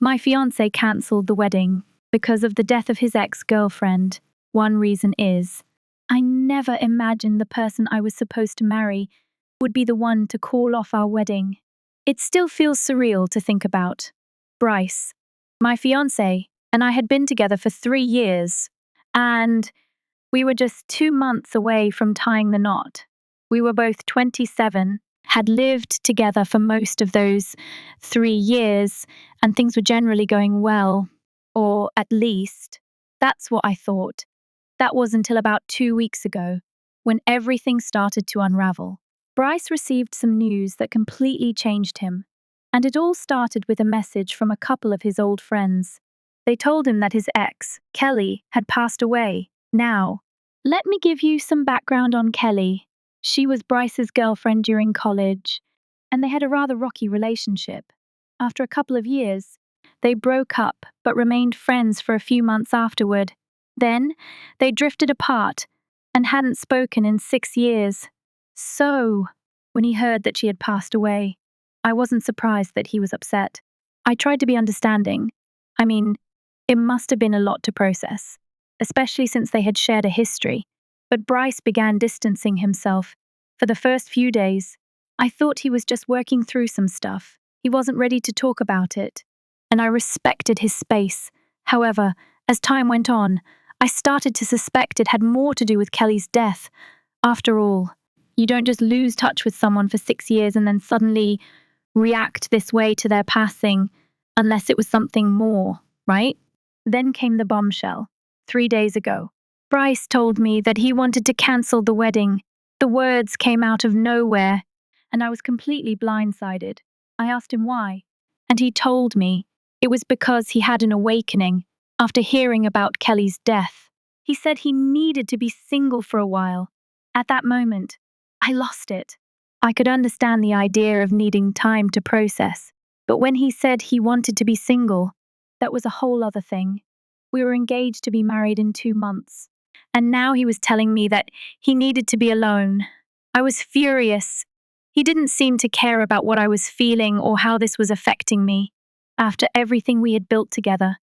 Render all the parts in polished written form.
My fiancé cancelled the wedding because of the death of his ex-girlfriend. One reason is, I never imagined the person I was supposed to marry would be the one to call off our wedding. It still feels surreal to think about. Bryce, my fiancé, and I had been together for 3 years, and we were just 2 months away from tying the knot. We were both 27, had lived together for most of those 3 years, and things were generally going well. Or at least, that's what I thought. That was until about 2 weeks ago, when everything started to unravel. Bryce received some news that completely changed him, and it all started with a message from a couple of his old friends. They told him that his ex, Kelly, had passed away. Now, let me give you some background on Kelly. She was Bryce's girlfriend during college, and they had a rather rocky relationship. After a couple of years, they broke up but remained friends for a few months afterward. Then, they drifted apart and hadn't spoken in 6 years. So, when he heard that she had passed away, I wasn't surprised that he was upset. I tried to be understanding. I mean, it must have been a lot to process, especially since they had shared a history. But Bryce began distancing himself. For the first few days, I thought he was just working through some stuff. He wasn't ready to talk about it, and I respected his space. However, as time went on, I started to suspect it had more to do with Kelly's death. After all, you don't just lose touch with someone for 6 years and then suddenly react this way to their passing, unless it was something more, right? Then came the bombshell. 3 days ago, Bryce told me that he wanted to cancel the wedding. The words came out of nowhere, and I was completely blindsided. I asked him why, and he told me it was because he had an awakening after hearing about Kelly's death. He said he needed to be single for a while. At that moment, I lost it. I could understand the idea of needing time to process, but when he said he wanted to be single, that was a whole other thing. We were engaged to be married in 2 months, and now he was telling me that he needed to be alone. I was furious. He didn't seem to care about what I was feeling or how this was affecting me. After everything we had built together,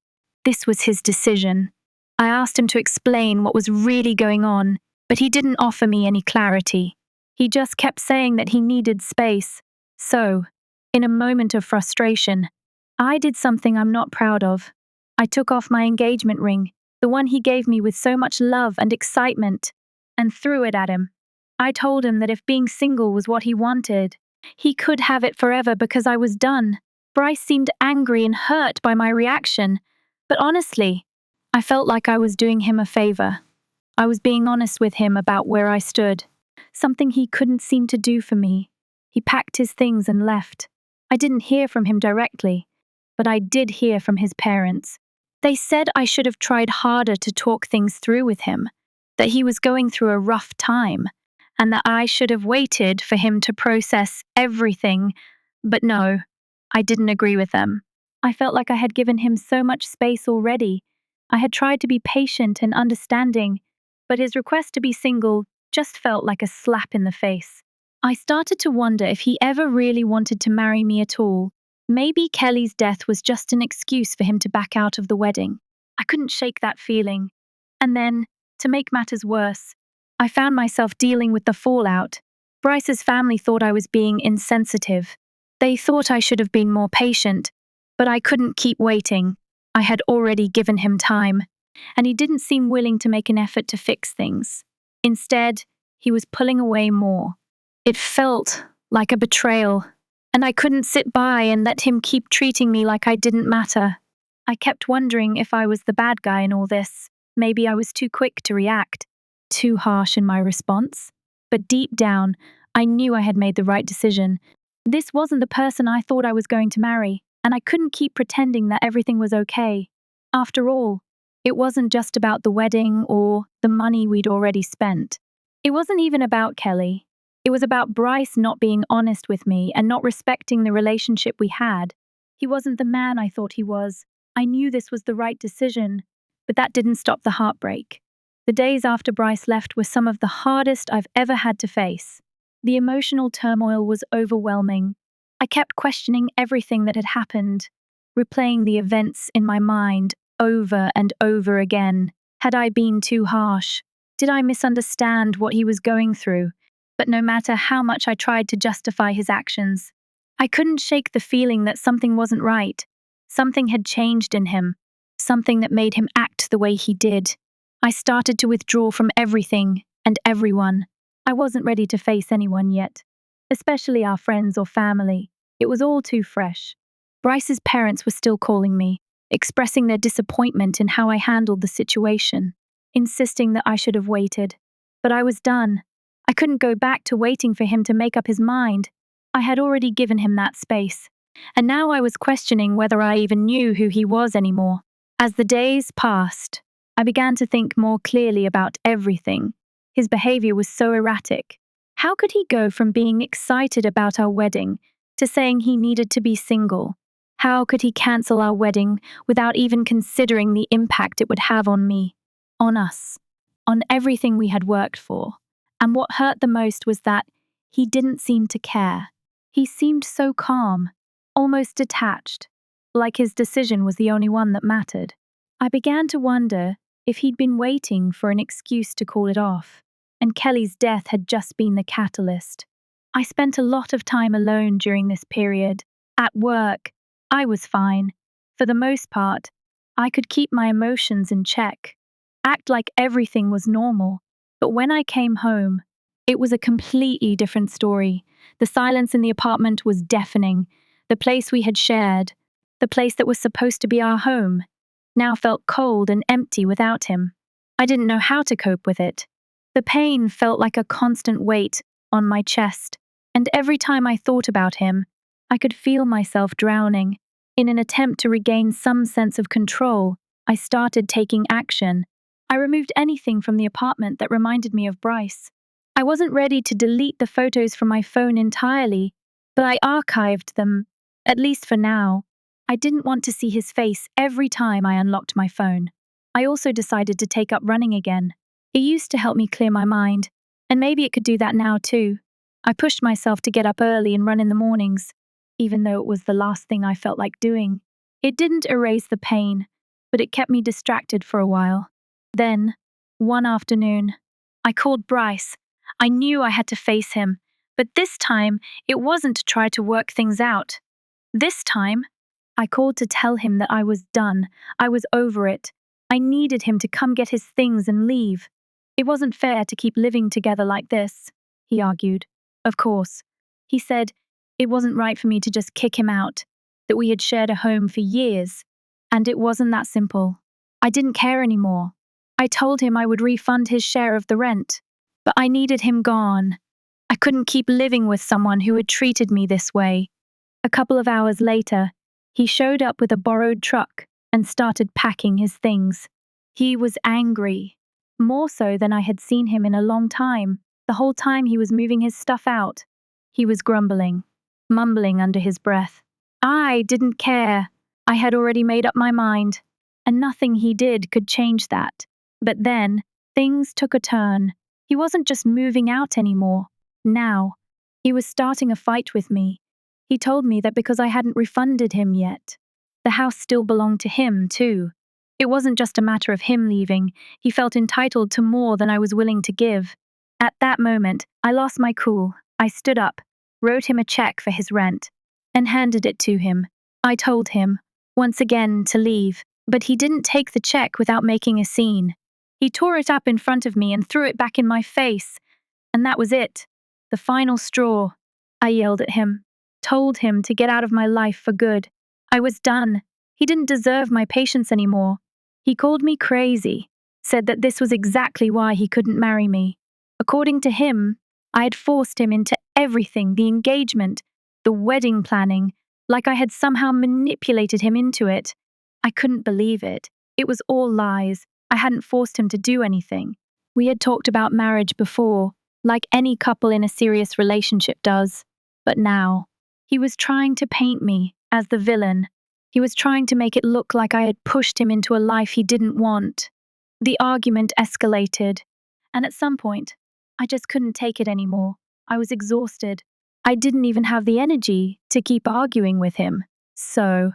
this was his decision. I asked him to explain what was really going on, but he didn't offer me any clarity. He just kept saying that he needed space. So, in a moment of frustration, I did something I'm not proud of. I took off my engagement ring, the one he gave me with so much love and excitement, and threw it at him. I told him that if being single was what he wanted, he could have it forever because I was done. Bryce seemed angry and hurt by my reaction, but honestly, I felt like I was doing him a favor. I was being honest with him about where I stood, something he couldn't seem to do for me. He packed his things and left. I didn't hear from him directly, but I did hear from his parents. They said I should have tried harder to talk things through with him, that he was going through a rough time, and that I should have waited for him to process everything. But no, I didn't agree with them. I felt like I had given him so much space already. I had tried to be patient and understanding, but his request to be single just felt like a slap in the face. I started to wonder if he ever really wanted to marry me at all. Maybe Kelly's death was just an excuse for him to back out of the wedding. I couldn't shake that feeling. And then, to make matters worse, I found myself dealing with the fallout. Bryce's family thought I was being insensitive. They thought I should have been more patient, but I couldn't keep waiting. I had already given him time, and he didn't seem willing to make an effort to fix things. Instead, he was pulling away more. It felt like a betrayal, and I couldn't sit by and let him keep treating me like I didn't matter. I kept wondering if I was the bad guy in all this. Maybe I was too quick to react, too harsh in my response. But deep down, I knew I had made the right decision. This wasn't the person I thought I was going to marry, and I couldn't keep pretending that everything was okay. After all, it wasn't just about the wedding or the money we'd already spent. It wasn't even about Kelly. It was about Bryce not being honest with me and not respecting the relationship we had. He wasn't the man I thought he was. I knew this was the right decision, but that didn't stop the heartbreak. The days after Bryce left were some of the hardest I've ever had to face. The emotional turmoil was overwhelming. I kept questioning everything that had happened. replaying the events in my mind over and over again. Had I been too harsh? Did I misunderstand what he was going through? But no matter how much I tried to justify his actions, I couldn't shake the feeling that something wasn't right. Something had changed in him, something that made him act the way he did. I started to withdraw from everything and everyone. I wasn't ready to face anyone yet, especially our friends or family. It was all too fresh. Bryce's parents were still calling me, expressing their disappointment in how I handled the situation, insisting that I should have waited. But I was done. I couldn't go back to waiting for him to make up his mind. I had already given him that space, and now I was questioning whether I even knew who he was anymore. As the days passed, I began to think more clearly about everything. His behavior was so erratic. How could he go from being excited about our wedding to saying he needed to be single? How could he cancel our wedding without even considering the impact it would have on me, on us, on everything we had worked for? And what hurt the most was that he didn't seem to care. He seemed so calm, almost detached, like his decision was the only one that mattered. I began to wonder if he'd been waiting for an excuse to call it off, and Kelly's death had just been the catalyst. I spent a lot of time alone during this period. At work, I was fine. For the most part, I could keep my emotions in check, act like everything was normal. But when I came home, it was a completely different story. The silence in the apartment was deafening. The place we had shared, the place that was supposed to be our home, now felt cold and empty without him. I didn't know how to cope with it. The pain felt like a constant weight on my chest, and every time I thought about him, I could feel myself drowning. In an attempt to regain some sense of control, I started taking action. I removed anything from the apartment that reminded me of Bryce. I wasn't ready to delete the photos from my phone entirely, but I archived them, at least for now. I didn't want to see his face every time I unlocked my phone. I also decided to take up running again. It used to help me clear my mind, and maybe it could do that now too. I pushed myself to get up early and run in the mornings, even though it was the last thing I felt like doing. It didn't erase the pain, but it kept me distracted for a while. Then, one afternoon, I called Bryce. I knew I had to face him, but this time it wasn't to try to work things out. This time, I called to tell him that I was done. I was over it. I needed him to come get his things and leave. It wasn't fair to keep living together like this, he argued. Of course. He said it wasn't right for me to just kick him out, that we had shared a home for years, and it wasn't that simple. I didn't care anymore. I told him I would refund his share of the rent, but I needed him gone. I couldn't keep living with someone who had treated me this way. A couple of hours later, he showed up with a borrowed truck and started packing his things. He was angry, more so than I had seen him in a long time. The whole time he was moving his stuff out, he was grumbling, mumbling under his breath. I didn't care. I had already made up my mind, and nothing he did could change that. But then, things took a turn. He wasn't just moving out anymore. Now, he was starting a fight with me. He told me that because I hadn't refunded him yet, the house still belonged to him, too. It wasn't just a matter of him leaving. He felt entitled to more than I was willing to give. At that moment, I lost my cool. I stood up, wrote him a check for his rent, and handed it to him. I told him, once again, to leave, but he didn't take the check without making a scene. He tore it up in front of me and threw it back in my face. And that was it. The final straw. I yelled at him, told him to get out of my life for good. I was done. He didn't deserve my patience anymore. He called me crazy, said that this was exactly why he couldn't marry me. According to him, I had forced him into everything, the engagement, the wedding planning, like I had somehow manipulated him into it. I couldn't believe it. It was all lies. I hadn't forced him to do anything. We had talked about marriage before, like any couple in a serious relationship does. But now, he was trying to paint me as the villain. He was trying to make it look like I had pushed him into a life he didn't want. The argument escalated, and at some point, I just couldn't take it anymore. I was exhausted. I didn't even have the energy to keep arguing with him. So,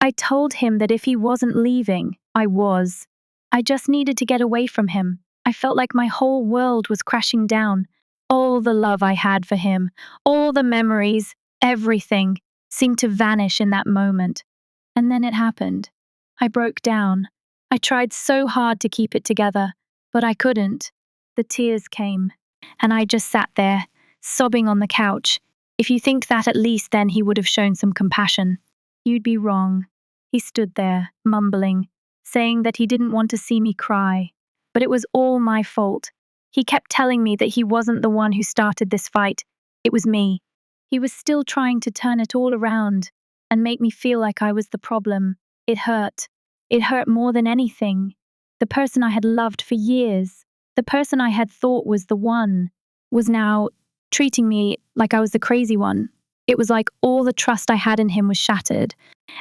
I told him that if he wasn't leaving, I was. I just needed to get away from him. I felt like my whole world was crashing down. All the love I had for him, all the memories, everything seemed to vanish in that moment. And then it happened. I broke down. I tried so hard to keep it together, but I couldn't. The tears came, and I just sat there, sobbing on the couch. If you think that at least then he would have shown some compassion, you'd be wrong. He stood there, mumbling, saying that he didn't want to see me cry. But it was all my fault. He kept telling me that he wasn't the one who started this fight. It was me. He was still trying to turn it all around and make me feel like I was the problem. It hurt. It hurt more than anything. The person I had loved for years, the person I had thought was the one, was now treating me like I was the crazy one. It was like all the trust I had in him was shattered.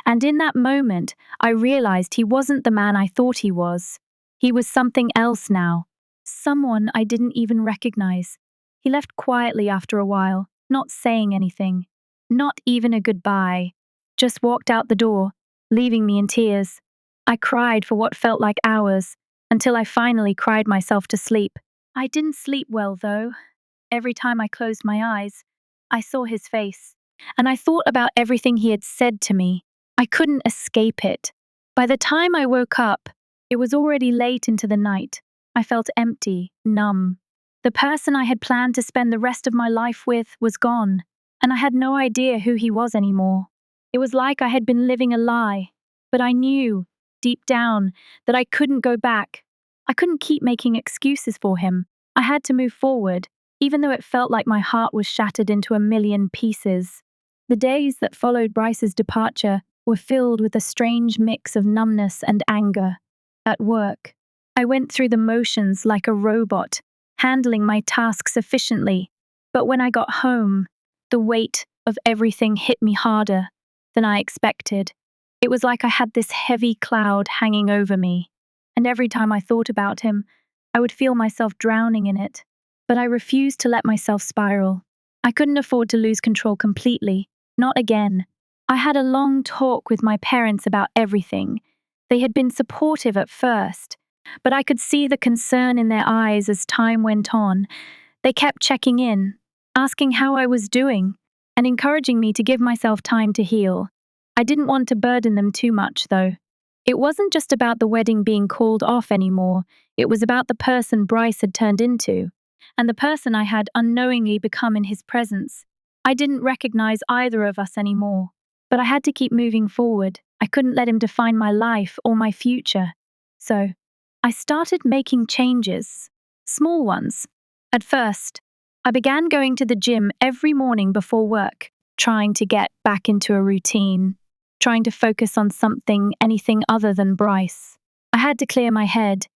And in that moment, I realized he wasn't the man I thought he was. He was something else now. Someone I didn't even recognize. He left quietly after a while, not saying anything. Not even a goodbye. Just walked out the door, leaving me in tears. I cried for what felt like hours, until I finally cried myself to sleep. I didn't sleep well, though. Every time I closed my eyes, I saw his face, and I thought about everything he had said to me. I couldn't escape it. By the time I woke up, it was already late into the night. I felt empty, numb. The person I had planned to spend the rest of my life with was gone, and I had no idea who he was anymore. It was like I had been living a lie, but I knew, deep down, that I couldn't go back. I couldn't keep making excuses for him. I had to move forward, even though it felt like my heart was shattered into a million pieces. The days that followed Bryce's departure were filled with a strange mix of numbness and anger. At work, I went through the motions like a robot, handling my tasks efficiently, but when I got home, the weight of everything hit me harder than I expected. It was like I had this heavy cloud hanging over me, and every time I thought about him, I would feel myself drowning in it. But I refused to let myself spiral. I couldn't afford to lose control completely, not again. I had a long talk with my parents about everything. They had been supportive at first, but I could see the concern in their eyes as time went on. They kept checking in, asking how I was doing, and encouraging me to give myself time to heal. I didn't want to burden them too much, though. It wasn't just about the wedding being called off anymore, it was about the person Bryce had turned into, and the person I had unknowingly become in his presence. I didn't recognize either of us anymore, but I had to keep moving forward. I couldn't let him define my life or my future. So, I started making changes, small ones. At first, I began going to the gym every morning before work, trying to get back into a routine, trying to focus on anything other than Bryce. I had to clear my head,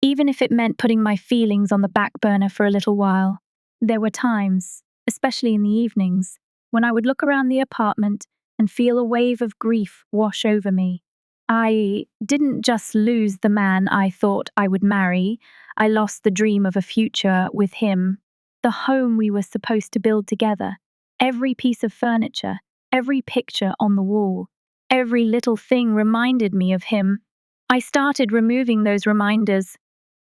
even if it meant putting my feelings on the back burner for a little while. There were times, especially in the evenings, when I would look around the apartment and feel a wave of grief wash over me. I didn't just lose the man I thought I would marry, I lost the dream of a future with him, the home we were supposed to build together. Every piece of furniture, every picture on the wall, every little thing reminded me of him. I started removing those reminders,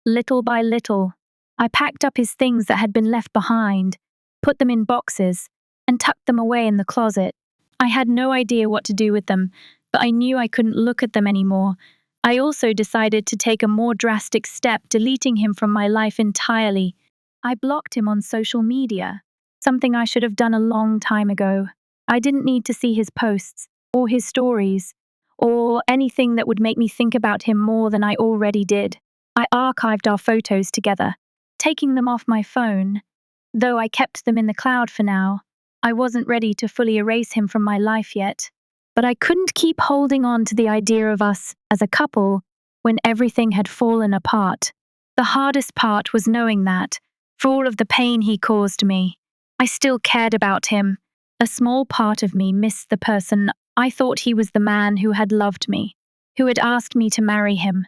little by little. I packed up his things that had been left behind, put them in boxes, and tucked them away in the closet. I had no idea what to do with them, but I knew I couldn't look at them anymore. I also decided to take a more drastic step, deleting him from my life entirely. I blocked him on social media, something I should have done a long time ago. I didn't need to see his posts, or his stories, or anything that would make me think about him more than I already did. I archived our photos together, taking them off my phone. Though I kept them in the cloud for now, I wasn't ready to fully erase him from my life yet. But I couldn't keep holding on to the idea of us as a couple when everything had fallen apart. The hardest part was knowing that, for all of the pain he caused me, I still cared about him. A small part of me missed the person I thought he was, the man who had loved me, who had asked me to marry him,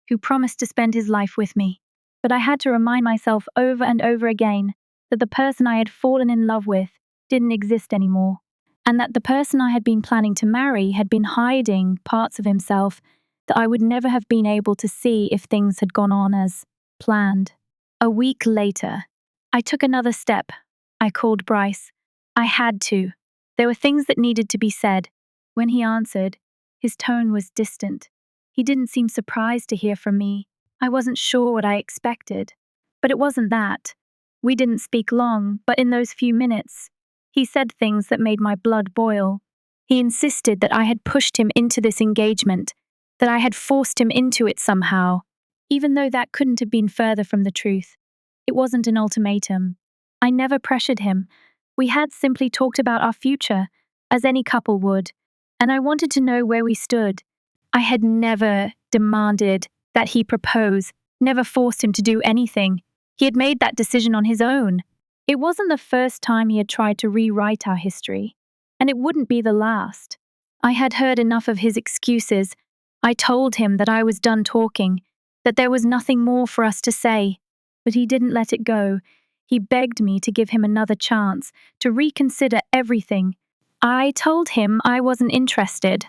who promised to spend his life with me. But I had to remind myself over and over again that the person I had fallen in love with didn't exist anymore. and that the person I had been planning to marry had been hiding parts of himself that I would never have been able to see if things had gone on as planned. A week later, I took another step. I called Bryce. I had to. There were things that needed to be said. When he answered, his tone was distant. He didn't seem surprised to hear from me. I wasn't sure what I expected. But it wasn't that. We didn't speak long, but in those few minutes, he said things that made my blood boil. He insisted that I had pushed him into this engagement, that I had forced him into it somehow, even though that couldn't have been further from the truth. It wasn't an ultimatum. I never pressured him. We had simply talked about our future, as any couple would, and I wanted to know where we stood. I had never demanded that he propose, never forced him to do anything. He had made that decision on his own. It wasn't the first time he had tried to rewrite our history, and it wouldn't be the last. I had heard enough of his excuses. I told him that I was done talking, that there was nothing more for us to say, but he didn't let it go. He begged me to give him another chance, to reconsider everything. I told him I wasn't interested.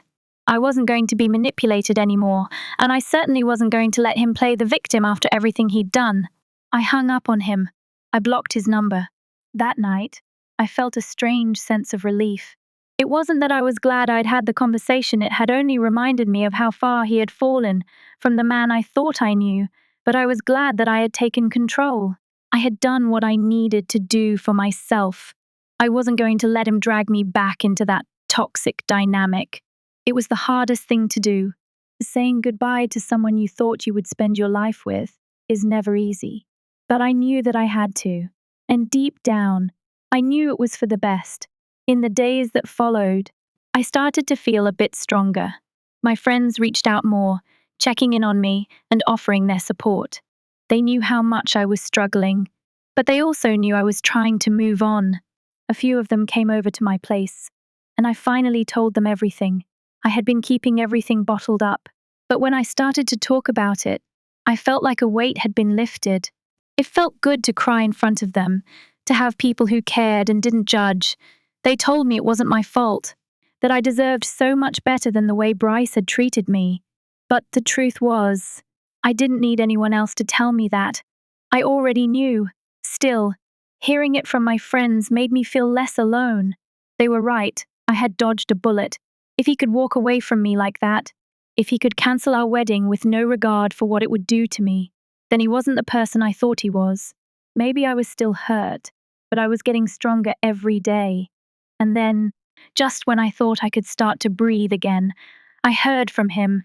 I wasn't going to be manipulated anymore, and I certainly wasn't going to let him play the victim after everything he'd done. I hung up on him. I blocked his number. That night, I felt a strange sense of relief. It wasn't that I was glad I'd had the conversation, it had only reminded me of how far he had fallen from the man I thought I knew, but I was glad that I had taken control. I had done what I needed to do for myself. I wasn't going to let him drag me back into that toxic dynamic. It was the hardest thing to do. Saying goodbye to someone you thought you would spend your life with is never easy. But I knew that I had to. And deep down, I knew it was for the best. In the days that followed, I started to feel a bit stronger. My friends reached out more, checking in on me and offering their support. They knew how much I was struggling, but they also knew I was trying to move on. A few of them came over to my place, and I finally told them everything. I had been keeping everything bottled up, but when I started to talk about it, I felt like a weight had been lifted. It felt good to cry in front of them, to have people who cared and didn't judge. They told me it wasn't my fault, that I deserved so much better than the way Bryce had treated me. But the truth was, I didn't need anyone else to tell me that. I already knew. Still, hearing it from my friends made me feel less alone. They were right. I had dodged a bullet. If he could walk away from me like that, if he could cancel our wedding with no regard for what it would do to me, then he wasn't the person I thought he was. Maybe I was still hurt, but I was getting stronger every day. And then, just when I thought I could start to breathe again, I heard from him.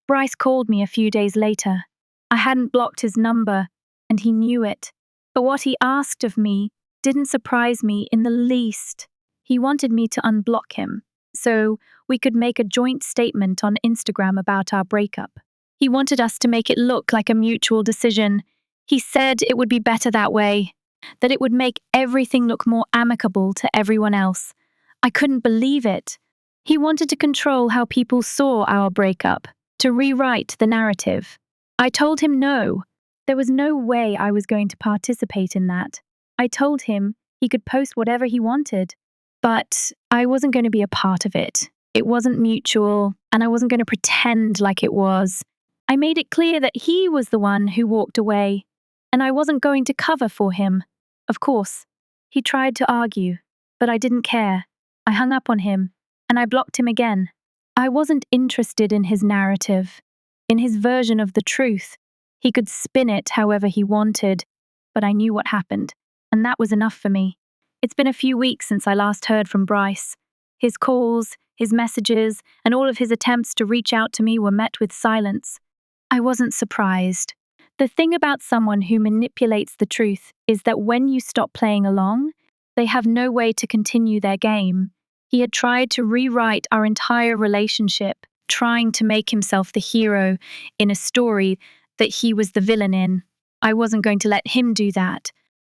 Bryce called me a few days later. I hadn't blocked his number, and he knew it. But what he asked of me didn't surprise me in the least. He wanted me to unblock him, so we could make a joint statement on Instagram about our breakup. He wanted us to make it look like a mutual decision. He said it would be better that way, that it would make everything look more amicable to everyone else. I couldn't believe it. He wanted to control how people saw our breakup, to rewrite the narrative. I told him no. There was no way I was going to participate in that. I told him he could post whatever he wanted, but I wasn't going to be a part of it. It wasn't mutual, and I wasn't going to pretend like it was. I made it clear that he was the one who walked away, and I wasn't going to cover for him. Of course, he tried to argue, but I didn't care. I hung up on him, and I blocked him again. I wasn't interested in his narrative, in his version of the truth. He could spin it however he wanted, but I knew what happened, and that was enough for me. It's been a few weeks since I last heard from Bryce. His calls, his messages, and all of his attempts to reach out to me were met with silence. I wasn't surprised. The thing about someone who manipulates the truth is that when you stop playing along, they have no way to continue their game. He had tried to rewrite our entire relationship, trying to make himself the hero in a story that he was the villain in. I wasn't going to let him do that.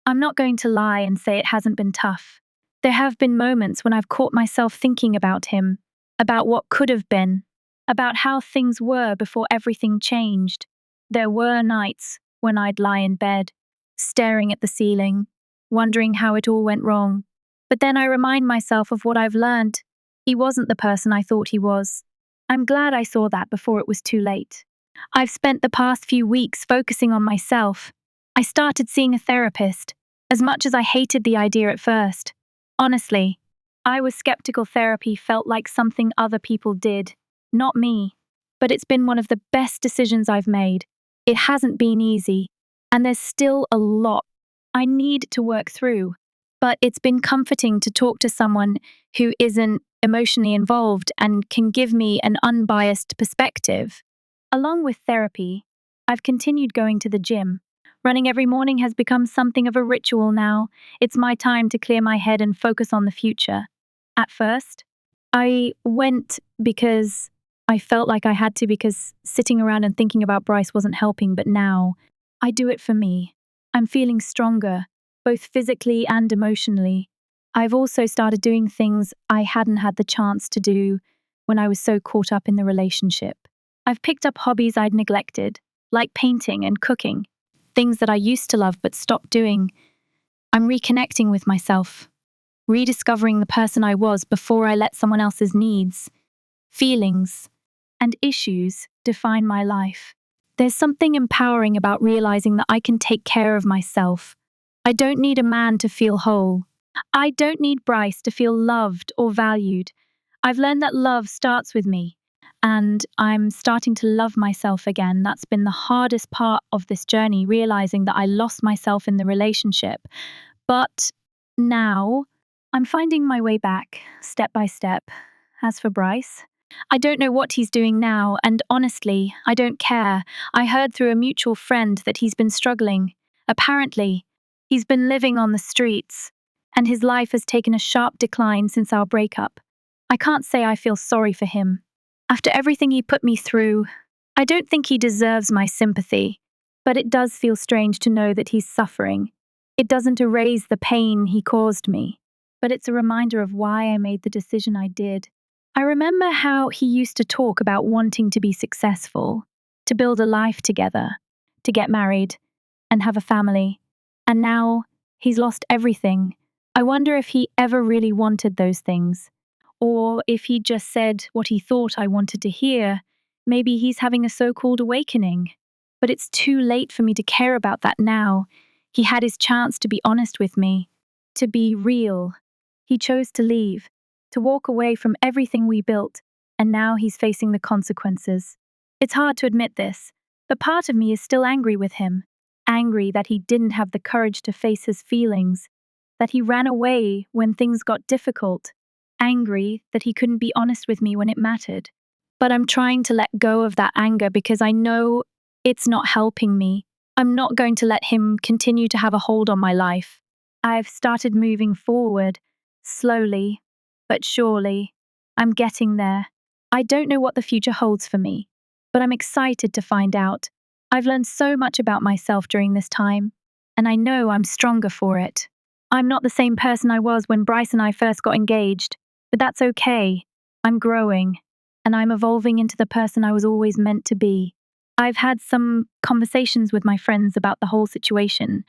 I'm not going to lie and say it hasn't been tough. There have been moments when I've caught myself thinking about him, about what could have been, about how things were before everything changed. There were nights when I'd lie in bed, staring at the ceiling, wondering how it all went wrong. But then I remind myself of what I've learned. He wasn't the person I thought he was. I'm glad I saw that before it was too late. I've spent the past few weeks focusing on myself. I started seeing a therapist, as much as I hated the idea at first. Honestly, I was skeptical therapy felt like something other people did, not me. But it's been one of the best decisions I've made. It hasn't been easy, and there's still a lot I need to work through. But it's been comforting to talk to someone who isn't emotionally involved and can give me an unbiased perspective. Along with therapy, I've continued going to the gym. Running every morning has become something of a ritual now. It's my time to clear my head and focus on the future. At first, I went because I felt like I had to, because sitting around and thinking about Bryce wasn't helping, but now I do it for me. I'm feeling stronger, both physically and emotionally. I've also started doing things I hadn't had the chance to do when I was so caught up in the relationship. I've picked up hobbies I'd neglected, like painting and cooking, things that I used to love but stopped doing. I'm reconnecting with myself, rediscovering the person I was before I let someone else's needs, feelings, and issues define my life. There's something empowering about realizing that I can take care of myself. I don't need a man to feel whole. I don't need Bryce to feel loved or valued. I've learned that love starts with me, and I'm starting to love myself again. That's been the hardest part of this journey, realizing that I lost myself in the relationship. But now I'm finding my way back, step by step. As for Bryce, I don't know what he's doing now, and honestly, I don't care. I heard through a mutual friend that he's been struggling. Apparently, he's been living on the streets, and his life has taken a sharp decline since our breakup. I can't say I feel sorry for him. After everything he put me through, I don't think he deserves my sympathy, but it does feel strange to know that he's suffering. It doesn't erase the pain he caused me, but it's a reminder of why I made the decision I did. I remember how he used to talk about wanting to be successful, to build a life together, to get married, and have a family. And now he's lost everything. I wonder if he ever really wanted those things, or if he just said what he thought I wanted to hear. Maybe he's having a so-called awakening. But it's too late for me to care about that now. He had his chance to be honest with me, to be real. He chose to leave, to walk away from everything we built, and now he's facing the consequences. It's hard to admit this, but part of me is still angry with him. Angry that he didn't have the courage to face his feelings, that he ran away when things got difficult, angry that he couldn't be honest with me when it mattered. But I'm trying to let go of that anger because I know it's not helping me. I'm not going to let him continue to have a hold on my life. I've started moving forward, slowly, but surely. I'm getting there. I don't know what the future holds for me, but I'm excited to find out. I've learned so much about myself during this time, and I know I'm stronger for it. I'm not the same person I was when Bryce and I first got engaged, but that's okay. I'm growing, and I'm evolving into the person I was always meant to be. I've had some conversations with my friends about the whole situation,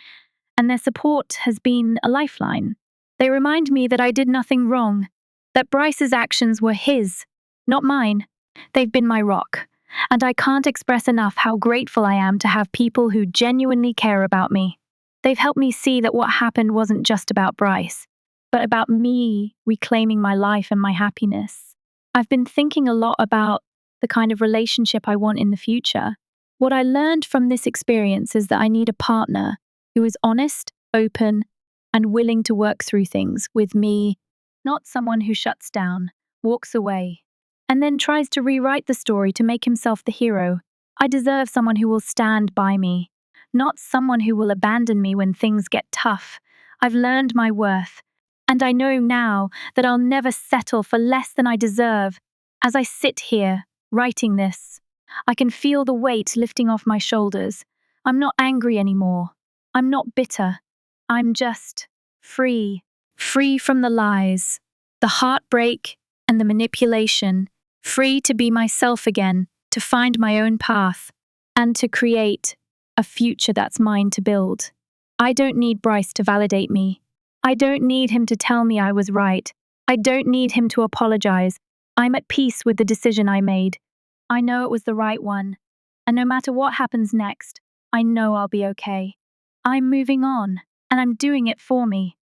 and their support has been a lifeline. They remind me that I did nothing wrong, that Bryce's actions were his, not mine. They've been my rock, and I can't express enough how grateful I am to have people who genuinely care about me. They've helped me see that what happened wasn't just about Bryce, but about me reclaiming my life and my happiness. I've been thinking a lot about the kind of relationship I want in the future. What I learned from this experience is that I need a partner who is honest, open, and willing to work through things with me, not someone who shuts down, walks away, and then tries to rewrite the story to make himself the hero. I deserve someone who will stand by me, not someone who will abandon me when things get tough. I've learned my worth, and I know now that I'll never settle for less than I deserve. As I sit here, writing this, I can feel the weight lifting off my shoulders. I'm not angry anymore. I'm not bitter. I'm just free. Free from the lies, the heartbreak, and the manipulation. Free to be myself again, to find my own path, and to create a future that's mine to build. I don't need Bryce to validate me. I don't need him to tell me I was right. I don't need him to apologize. I'm at peace with the decision I made. I know it was the right one. And no matter what happens next, I know I'll be okay. I'm moving on, and I'm doing it for me.